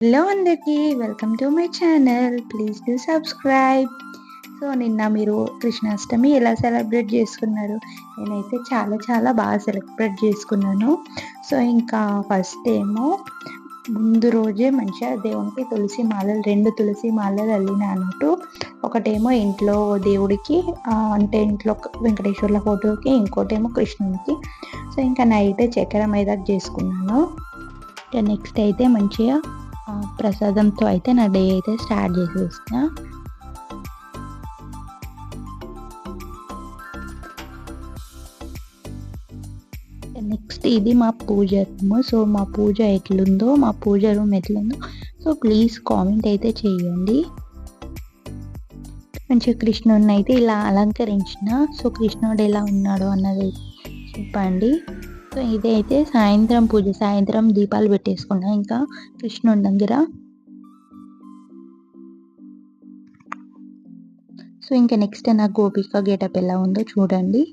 Hello అందరికీ welcome to my channel. Please do subscribe. So నిన్న మీరు కృష్ణాష్టమి ఎలా సెలబ్రేట్ చేసుకున్నారు? నేనైతే చాలా చాలా బాగా సెలబ్రేట్ చేసుకున్నాను. సో ఇంకా ఫస్ట్ ఏమో ముందు రోజే మంచిగా దేవునికి తులసి మాలలు 2 తులసి మాలలు అల్లినా అన్నట్టు. ఒకటేమో ఇంట్లో దేవుడికి అంటే ఇంట్లో వెంకటేశ్వర్ల ఫోటోకి, ఇంకోటేమో కృష్ణునికి. సో ఇంకా నైటే చక్కెర మైదాకు చేసుకున్నాను. ఇక నెక్స్ట్ అయితే మంచిగా ప్రసాదంతో అయితే నా డే అయితే స్టార్ట్ చేసేసిన. నెక్స్ట్ ఇది మా పూజ రూమ్. సో మా పూజ ఎట్లుందో, మా పూజ రూమ్ ఎట్లుందో సో ప్లీజ్ కామెంట్ అయితే చేయండి. మంచిగా కృష్ణుడిని అయితే ఇలా అలంకరించిన. సో కృష్ణుడు ఎలా ఉన్నాడో అన్నది చెప్పండి. సో ఇదైతే సాయంత్రం పూజ, సాయంత్రం దీపాలు పెట్టేసుకున్నా ఇంకా కృష్ణుడి దగ్గర. సో ఇంకా నెక్స్ట్ నా గోపిక గెటప్ ఎలా ఉందో చూడండి.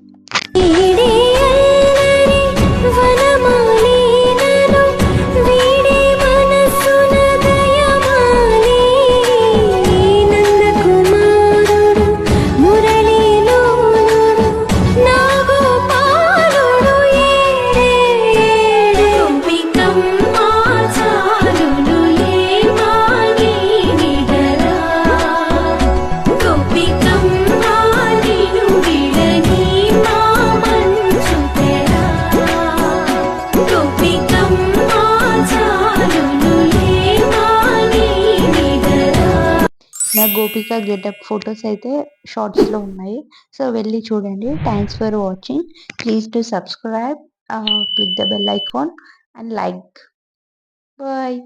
నా గోపిక గెటప్ ఫొటోస్ అయితే షార్ట్స్లో ఉన్నాయి. సో వెళ్ళి చూడండి. Thanks for watching. Please to subscribe, click the bell icon and like. Bye.